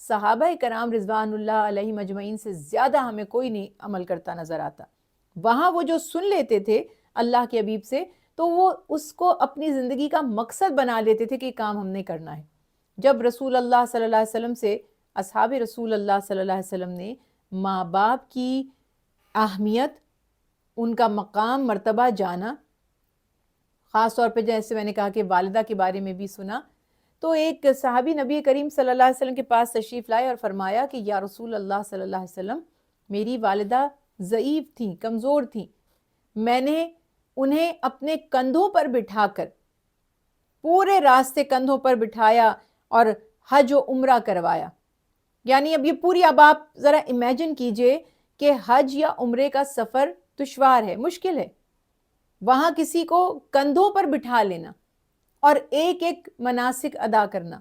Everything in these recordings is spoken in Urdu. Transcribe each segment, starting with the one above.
صحابہ کرام رضوان اللہ علیہ مجمعین سے زیادہ ہمیں کوئی نہیں عمل کرتا نظر آتا. وہاں وہ جو سن لیتے تھے اللہ کے حبیب سے تو وہ اس کو اپنی زندگی کا مقصد بنا لیتے تھے کہ یہ کام ہم نے کرنا ہے. جب رسول اللہ صلی اللہ علیہ وسلم سے اصحاب رسول اللہ صلی اللہ علیہ وسلم نے ماں باپ کی اہمیت، ان کا مقام مرتبہ جانا، خاص طور پہ جیسے میں نے کہا کہ والدہ کے بارے میں بھی سنا، تو ایک صحابی نبی کریم صلی اللہ علیہ وسلم کے پاس تشریف لائے اور فرمایا کہ یا رسول اللہ صلی اللہ علیہ وسلم، میری والدہ ضعیف تھیں، کمزور تھیں، میں نے انہیں اپنے کندھوں پر بٹھا کر پورے راستے کندھوں پر بٹھایا اور حج و عمرہ کروایا. یعنی اب یہ پوری، اب آپ ذرا امیجن کیجئے کہ حج یا عمرے کا سفر دشوار ہے، مشکل ہے، وہاں کسی کو کندھوں پر بٹھا لینا اور ایک ایک مناسک ادا کرنا،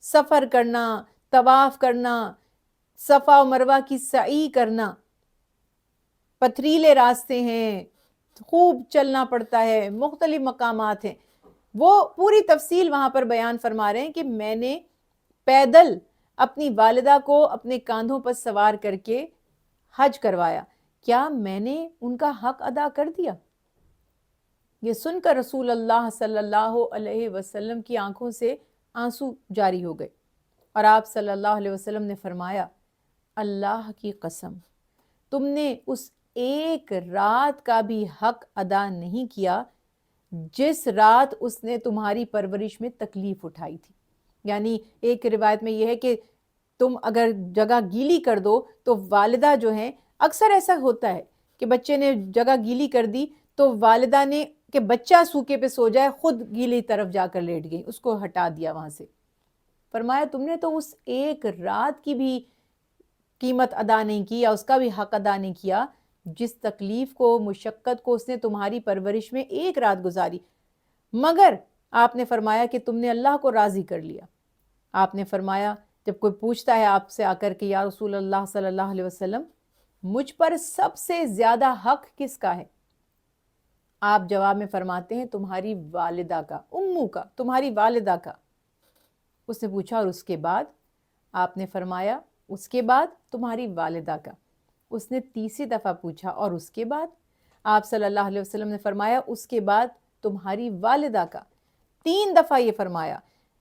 سفر کرنا، طواف کرنا، صفا و مروہ کی سعی کرنا، پتھریلے راستے ہیں، خوب چلنا پڑتا ہے، مختلف مقامات ہیں. وہ پوری تفصیل وہاں پر بیان فرما رہے ہیں کہ میں نے پیدل اپنی والدہ کو اپنے کاندھوں پر سوار کر کے حج کروایا، کیا میں نے ان کا حق ادا کر دیا؟ یہ سن کر رسول اللہ صلی اللہ علیہ وسلم کی آنکھوں سے آنسو جاری ہو گئے اور آپ صلی اللہ علیہ وسلم نے فرمایا، اللہ کی قسم، تم نے اس ایک رات کا بھی حق ادا نہیں کیا جس رات اس نے تمہاری پرورش میں تکلیف اٹھائی تھی. یعنی ایک روایت میں یہ ہے کہ تم اگر جگہ گیلی کر دو تو والدہ جو ہیں، اکثر ایسا ہوتا ہے کہ بچے نے جگہ گیلی کر دی تو والدہ نے کہ بچہ سوکے پہ سو جائے خود گیلی طرف جا کر لیٹ گئی، اس کو ہٹا دیا وہاں سے. فرمایا تم نے تو اس ایک رات کی بھی قیمت ادا نہیں کی یا اس کا بھی حق ادا نہیں کیا جس تکلیف کو، مشقت کو اس نے تمہاری پرورش میں ایک رات گزاری. مگر آپ نے فرمایا کہ تم نے اللہ کو راضی کر لیا. آپ نے فرمایا جب کوئی پوچھتا ہے آپ سے آ کر کہ یا رسول اللہ صلی اللہ علیہ وسلم، مجھ پر سب سے زیادہ حق کس کا ہے؟ آپ جواب میں فرماتے ہیں تمہاری والدہ کا، امو کا، تمہاری والدہ کا. اس نے پوچھا اور اس کے بعد؟ آپ نے فرمایا اس کے بعد تمہاری والدہ کا. اس نے تیسری دفعہ پوچھا اور اس کے بعد؟ آپ صلی اللہ علیہ وسلم نے فرمایا اس کے بعد تمہاری والدہ کا. 3 دفعہ یہ فرمایا.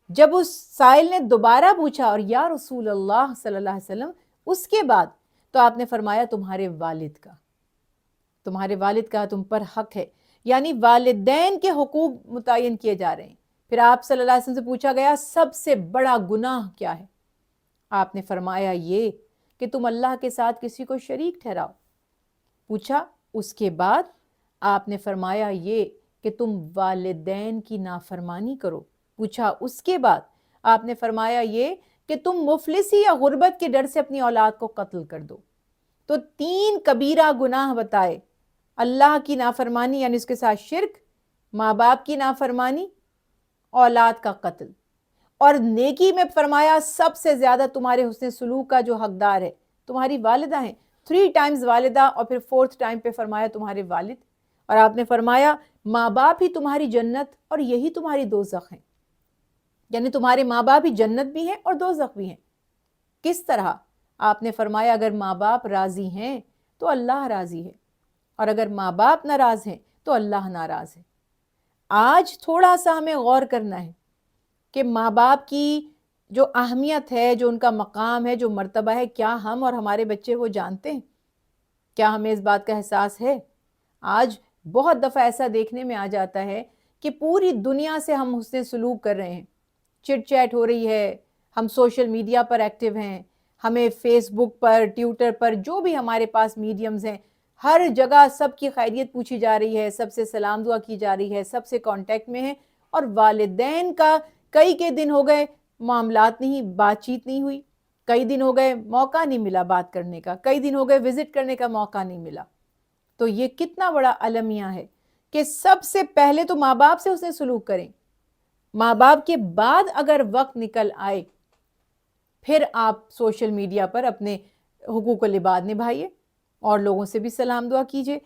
جب اس سائل نے دوبارہ پوچھا اور یا رسول اللہ صلی اللہ علیہ وسلم اس کے بعد، تو آپ نے فرمایا تمہارے والد کا، تمہارے والد کا تم پر حق ہے. یعنی والدین کے حقوق متعین کیے جا رہے ہیں. پھر آپ صلی اللہ علیہ وسلم سے پوچھا گیا سب سے بڑا گناہ کیا ہے؟ آپ نے فرمایا یہ کہ تم اللہ کے ساتھ کسی کو شریک ٹھہراؤ. پوچھا اس کے بعد؟ آپ نے فرمایا یہ کہ تم والدین کی نافرمانی کرو. پوچھا اس کے بعد؟ آپ نے فرمایا یہ کہ تم مفلسی یا غربت کے ڈر سے اپنی اولاد کو قتل کر دو. تو 3 کبیرہ گناہ بتائے، اللہ کی نافرمانی یعنی اس کے ساتھ شرک، ماں باپ کی نافرمانی، اولاد کا قتل. اور نیکی میں فرمایا سب سے زیادہ تمہارے حسن سلوک کا جو حقدار ہے تمہاری والدہ ہیں. 3 ٹائمز والدہ اور پھر 4تھ ٹائم پہ فرمایا تمہارے والد. اور آپ نے فرمایا ماں باپ ہی تمہاری جنت اور یہی تمہاری دوزخ ہیں. یعنی تمہارے ماں باپ ہی جنت بھی ہیں اور دوزخ بھی ہیں. کس طرح؟ آپ نے فرمایا اگر ماں باپ راضی ہیں تو اللہ راضی ہے، اور اگر ماں باپ ناراض ہیں تو اللہ ناراض ہے. آج تھوڑا سا ہمیں غور کرنا ہے کہ ماں باپ کی جو اہمیت ہے، جو ان کا مقام ہے، جو مرتبہ ہے، کیا ہم اور ہمارے بچے وہ جانتے ہیں؟ کیا ہمیں اس بات کا احساس ہے؟ آج بہت دفعہ ایسا دیکھنے میں آ جاتا ہے کہ پوری دنیا سے ہم حسن سلوک کر رہے ہیں، چٹ چیٹ ہو رہی ہے، ہم سوشل میڈیا پر ایکٹیو ہیں، ہمیں فیس بک پر، ٹویٹر پر، جو بھی ہمارے پاس میڈیمز ہیں، ہر جگہ سب کی خیریت پوچھی جا رہی ہے، سب سے سلام دعا کی جا رہی ہے، سب سے کانٹیکٹ میں ہیں. اور والدین کا کئی دن ہو گئے معاملات نہیں، بات چیت نہیں ہوئی، کئی دن ہو گئے موقع نہیں ملا بات کرنے کا، کئی دن ہو گئے وزٹ کرنے کا موقع نہیں ملا. تو یہ کتنا بڑا المیہ ہے کہ سب سے پہلے تو ماں باپ سے اسے سلوک کریں، ماں باپ کے بعد اگر وقت نکل آئے پھر آپ سوشل میڈیا پر اپنے حقوق العباد نبھائیے اور لوگوں سے بھی سلام دعا کیجیے.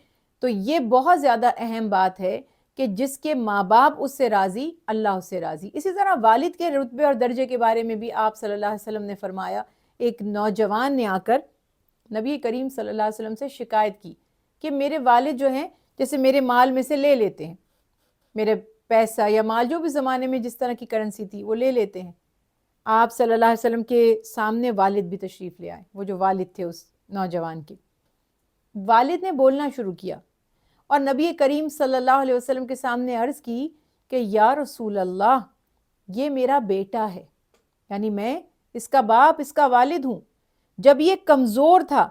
تو یہ بہت زیادہ اہم بات ہے کہ جس کے ماں باپ اس سے راضی، اللہ اس سے راضی. اسی طرح والد کے رتبے اور درجے کے بارے میں بھی آپ صلی اللہ علیہ وسلم نے فرمایا ایک نوجوان نے آ کر نبی کریم صلی اللہ علیہ وسلم سے شکایت کی کہ میرے والد جو ہیں جیسے میرے مال میں سے لے لیتے ہیں، میرے پیسہ یا مال جو بھی زمانے میں جس طرح کی کرنسی تھی وہ لے لیتے ہیں۔ آپ صلی اللہ علیہ وسلم کے سامنے والد بھی تشریف لے آئے، وہ جو والد تھے اس نوجوان کے۔ والد نے بولنا شروع کیا اور نبی کریم صلی اللہ علیہ وسلم کے سامنے عرض کی کہ یا رسول اللہ، یہ میرا بیٹا ہے، یعنی میں اس کا باپ، اس کا والد ہوں۔ جب یہ کمزور تھا،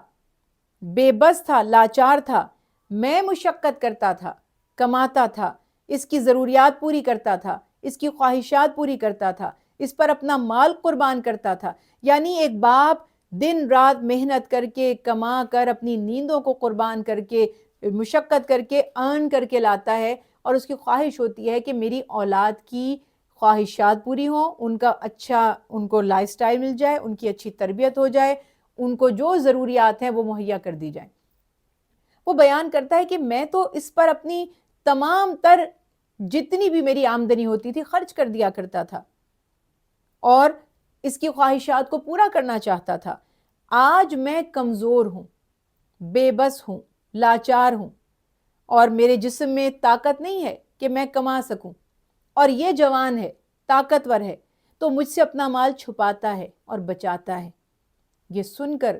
بے بس تھا، لاچار تھا، میں مشقت کرتا تھا، کماتا تھا، اس کی ضروریات پوری کرتا تھا، اس کی خواہشات پوری کرتا تھا، اس پر اپنا مال قربان کرتا تھا۔ یعنی ایک باپ دن رات محنت کر کے، کما کر، اپنی نیندوں کو قربان کر کے، مشقت کر کے، ارن کر کے لاتا ہے، اور اس کی خواہش ہوتی ہے کہ میری اولاد کی خواہشات پوری ہوں، ان کا اچھا ان کو لائف سٹائل مل جائے، ان کی اچھی تربیت ہو جائے، ان کو جو ضروریات ہیں وہ مہیا کر دی جائیں۔ وہ بیان کرتا ہے کہ میں تو اس پر اپنی تمام تر جتنی بھی میری آمدنی ہوتی تھی خرچ کر دیا کرتا تھا اور اس کی خواہشات کو پورا کرنا چاہتا تھا۔ آج میں کمزور ہوں، بے بس ہوں، لاچار ہوں، اور میرے جسم میں طاقت نہیں ہے کہ میں کما سکوں، اور یہ جوان ہے، طاقتور ہے، تو مجھ سے اپنا مال چھپاتا ہے اور بچاتا ہے۔ یہ سن کر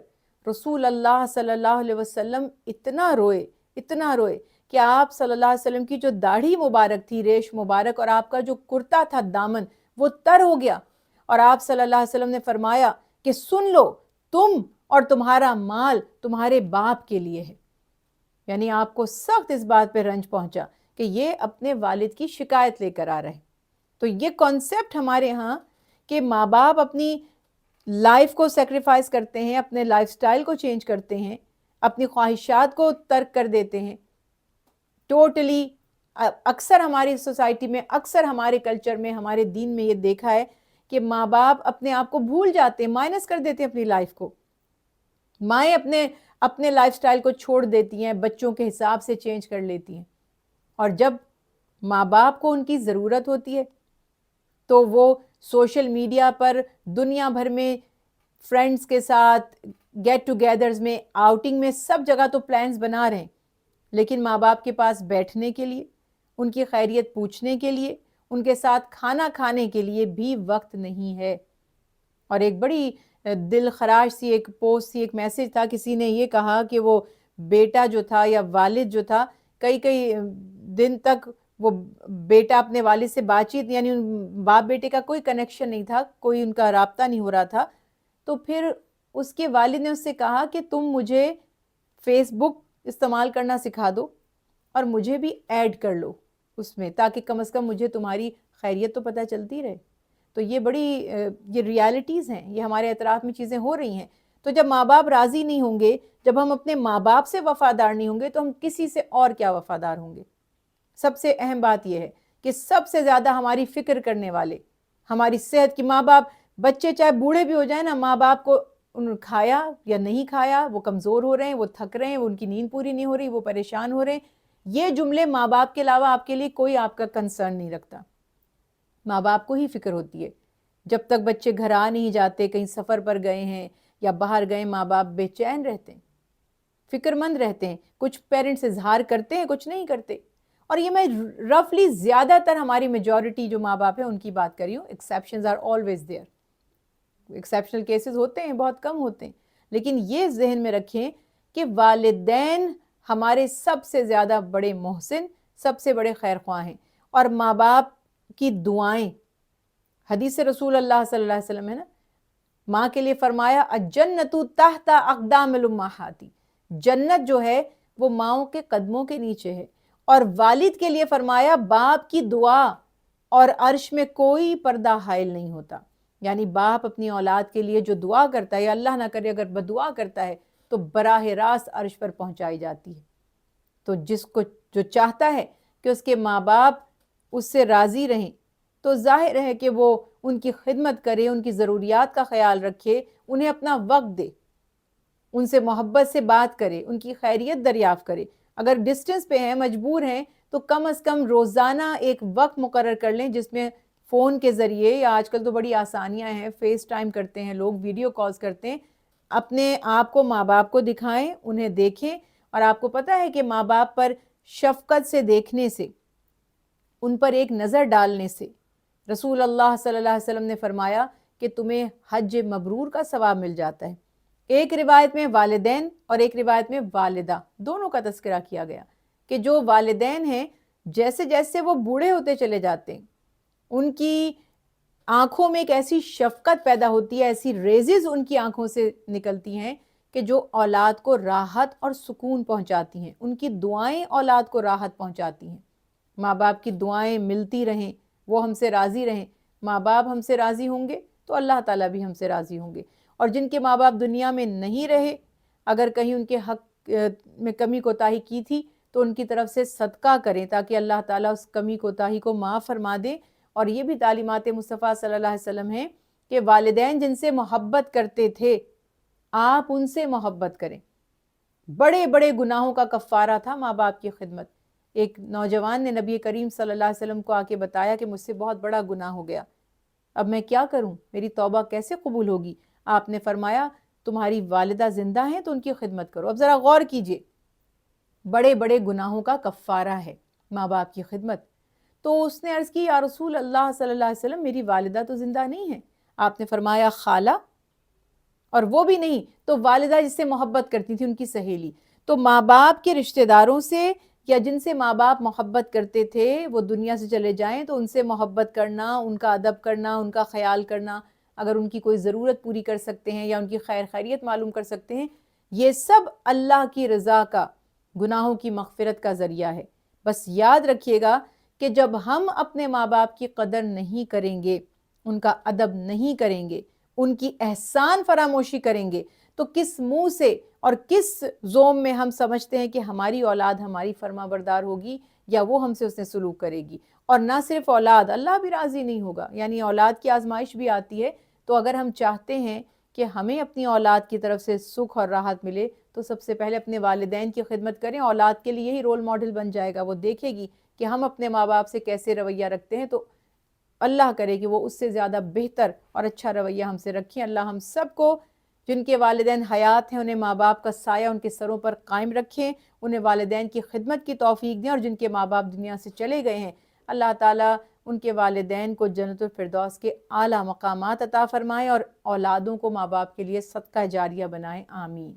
رسول اللہ صلی اللہ علیہ وسلم اتنا روئے کہ آپ صلی اللہ علیہ وسلم کی جو داڑھی مبارک تھی، ریش مبارک، اور آپ کا جو کرتا تھا دامن، وہ تر ہو گیا، اور آپ صلی اللہ علیہ وسلم نے فرمایا کہ سن لو، تم اور تمہارا مال تمہارے باپ کے لیے ہے۔ یعنی آپ کو سخت اس بات پہ رنج پہنچا کہ یہ اپنے والد کی شکایت لے کر آ رہے۔ تو یہ کانسیپٹ ہمارے ہاں کہ ماں باپ اپنی لائف کو سیکریفائز کرتے ہیں، اپنے لائف سٹائل کو چینج کرتے ہیں، اپنی خواہشات کو ترک کر دیتے ہیں، ٹوٹلی اکثر ہماری سوسائٹی میں، اکثر ہمارے کلچر میں، ہمارے دین میں یہ دیکھا ہے کہ ماں باپ اپنے آپ کو بھول جاتے ہیں، مائنس کر دیتے ہیں اپنی لائف کو۔ مائیں اپنے لائف سٹائل کو چھوڑ دیتی ہیں، بچوں کے حساب سے چینج کر لیتی ہیں، اور جب ماں باپ کو ان کی ضرورت ہوتی ہے تو وہ سوشل میڈیا پر دنیا بھر میں فرینڈز کے ساتھ گیٹ ٹوگیدرز میں، آؤٹنگ میں، سب جگہ تو پلانز بنا رہے ہیں، لیکن ماں باپ کے پاس بیٹھنے کے لیے، ان کی خیریت پوچھنے کے لیے، ان کے ساتھ کھانا کھانے کے لیے بھی وقت نہیں ہے۔ اور ایک بڑی دل خراش سی ایک پوسٹ سی، ایک میسج تھا، کسی نے یہ کہا کہ وہ بیٹا جو تھا یا والد جو تھا، کئی دن تک وہ بیٹا اپنے والد سے بات چیت، یعنی باپ بیٹے کا کوئی کنیکشن نہیں تھا، کوئی ان کا رابطہ نہیں ہو رہا تھا۔ تو پھر اس کے والد نے اس سے کہا کہ تم مجھے فیس بک استعمال کرنا سکھا دو اور مجھے بھی ایڈ کر لو اس میں، تاکہ کم از کم مجھے تمہاری خیریت تو پتہ چلتی رہے۔ تو یہ بڑی یہ ریالٹیز ہیں، یہ ہمارے اطراف میں چیزیں ہو رہی ہیں۔ تو جب ماں باپ راضی نہیں ہوں گے، جب ہم اپنے ماں باپ سے وفادار نہیں ہوں گے، تو ہم کسی سے اور کیا وفادار ہوں گے؟ سب سے اہم بات یہ ہے کہ سب سے زیادہ ہماری فکر کرنے والے، ہماری صحت کی، ماں باپ، بچے چاہے بوڑھے بھی ہو جائیں نا، ماں باپ کو انہوں نے کھایا یا نہیں کھایا، وہ کمزور ہو رہے ہیں، وہ تھک رہے ہیں، ان کی نیند پوری نہیں ہو رہی، وہ پریشان ہو رہے ہیں، یہ جملے ماں باپ کے علاوہ آپ کے لیے کوئی آپ کا کنسرن نہیں رکھتا۔ ماں باپ کو ہی فکر ہوتی ہے۔ جب تک بچے گھر آ نہیں جاتے، کہیں سفر پر گئے ہیں یا باہر گئے، ماں باپ بے چین رہتے ہیں، فکر مند رہتے ہیں۔ کچھ پیرنٹس اظہار کرتے ہیں، کچھ نہیں کرتے۔ اور یہ میں رفلی زیادہ تر ہماری میجورٹی جو ماں باپ ہیں ان کی بات کر رہی ہوں، exceptions are always there, exceptional cases ہوتے ہیں، بہت کم ہوتے ہیں، لیکن یہ ذہن میں رکھیں کہ والدین ہمارے سب سے زیادہ بڑے محسن، سب سے بڑے خیر خواہ ہیں، اور ماں باپ کی دعائیں، حدیث رسول اللہ صلی اللہ علیہ وسلم ہے نا، ماں کے لیے فرمایا الجنت تحت اقدام الامہات، جنت جو ہے وہ ماؤں کے قدموں کے نیچے ہے، اور والد کے لیے فرمایا باپ کی دعا اور عرش میں کوئی پردہ حائل نہیں ہوتا۔ یعنی باپ اپنی اولاد کے لیے جو دعا کرتا ہے، یا اللہ نہ کرے اگر بدعا کرتا ہے، تو براہ راست عرش پر پہنچائی جاتی ہے۔ تو جس کو جو چاہتا ہے کہ اس کے ماں باپ اس سے راضی رہیں، تو ظاہر ہے کہ وہ ان کی خدمت کرے، ان کی ضروریات کا خیال رکھے، انہیں اپنا وقت دے، ان سے محبت سے بات کرے، ان کی خیریت دریافت کرے۔ اگر ڈسٹنس پہ ہیں، مجبور ہیں، تو کم از کم روزانہ ایک وقت مقرر کر لیں جس میں فون کے ذریعے یا آج کل تو بڑی آسانیاں ہیں، فیس ٹائم کرتے ہیں لوگ، ویڈیو کالز کرتے ہیں، اپنے آپ کو ماں باپ کو دکھائیں، انہیں دیکھیں، اور آپ کو پتہ ہے کہ ماں باپ پر شفقت سے دیکھنے سے، ان پر ایک نظر ڈالنے سے رسول اللہ صلی اللہ علیہ وسلم نے فرمایا کہ تمہیں حج مبرور کا ثواب مل جاتا ہے۔ ایک روایت میں والدین اور ایک روایت میں والدہ، دونوں کا تذکرہ کیا گیا کہ جو والدین ہیں جیسے جیسے وہ بوڑھے ہوتے چلے جاتے ہیں، ان کی آنکھوں میں ایک ایسی شفقت پیدا ہوتی ہے، ایسی ریزز ان کی آنکھوں سے نکلتی ہیں کہ جو اولاد کو راحت اور سکون پہنچاتی ہیں، ان کی دعائیں اولاد کو راحت پہنچاتی ہیں۔ ماں باپ کی دعائیں ملتی رہیں، وہ ہم سے راضی رہیں، ماں باپ ہم سے راضی ہوں گے تو اللہ تعالیٰ بھی ہم سے راضی ہوں گے۔ اور جن کے ماں باپ دنیا میں نہیں رہے، اگر کہیں ان کے حق میں کمی کوتاہی کی تھی تو ان کی طرف سے صدقہ کریں تاکہ اللہ تعالیٰ اس کمی کوتاہی کو معاف فرما دے۔ اور یہ بھی تعلیمات مصطفیٰ صلی اللہ علیہ وسلم ہیں کہ والدین جن سے محبت کرتے تھے آپ ان سے محبت کریں۔ بڑے بڑے گناہوں کا کفارہ تھا ماں باپ کی خدمت۔ ایک نوجوان نے نبی کریم صلی اللہ علیہ وسلم کو آ کے بتایا کہ مجھ سے بہت بڑا گناہ ہو گیا، اب میں کیا کروں، میری توبہ کیسے قبول ہوگی؟ آپ نے فرمایا تمہاری والدہ زندہ ہیں تو ان کی خدمت کرو۔ اب ذرا غور کیجئے، بڑے بڑے گناہوں کا کفارہ ہے ماں باپ کی خدمت۔ تو اس نے عرض کی یا رسول اللہ صلی اللہ علیہ وسلم میری والدہ تو زندہ نہیں ہے۔ آپ نے فرمایا خالہ، اور وہ بھی نہیں تو والدہ جس سے محبت کرتی تھی ان کی سہیلی۔ تو ماں باپ کے رشتہ داروں سے یا جن سے ماں باپ محبت کرتے تھے وہ دنیا سے چلے جائیں تو ان سے محبت کرنا، ان کا ادب کرنا، ان کا خیال کرنا، اگر ان کی کوئی ضرورت پوری کر سکتے ہیں یا ان کی خیر خیریت معلوم کر سکتے ہیں، یہ سب اللہ کی رضا کا، گناہوں کی مغفرت کا ذریعہ ہے۔ بس یاد رکھیے گا کہ جب ہم اپنے ماں باپ کی قدر نہیں کریں گے، ان کا ادب نہیں کریں گے، ان کی احسان فراموشی کریں گے، تو کس منہ سے اور کس زوم میں ہم سمجھتے ہیں کہ ہماری اولاد ہماری فرما بردار ہوگی یا وہ ہم سے اس نے سلوک کرے گی؟ اور نہ صرف اولاد، اللہ بھی راضی نہیں ہوگا، یعنی اولاد کی آزمائش بھی آتی ہے۔ تو اگر ہم چاہتے ہیں کہ ہمیں اپنی اولاد کی طرف سے سکھ اور راحت ملے تو سب سے پہلے اپنے والدین کی خدمت کریں۔ اولاد کے لیے یہی رول ماڈل بن جائے گا، وہ دیکھے گی کہ ہم اپنے ماں باپ سے کیسے رویہ رکھتے ہیں، تو اللہ کرے کہ وہ اس سے زیادہ بہتر اور اچھا رویہ ہم سے رکھیں۔ اللہ ہم سب کو جن کے والدین حیات ہیں انہیں ماں باپ کا سایہ ان کے سروں پر قائم رکھیں، انہیں والدین کی خدمت کی توفیق دیں، اور جن کے ماں باپ دنیا سے چلے گئے ہیں اللہ تعالیٰ ان کے والدین کو جنت الفردوس کے اعلیٰ مقامات عطا فرمائیں اور اولادوں کو ماں باپ کے لیے صدقہ جاریہ بنائیں، آمین۔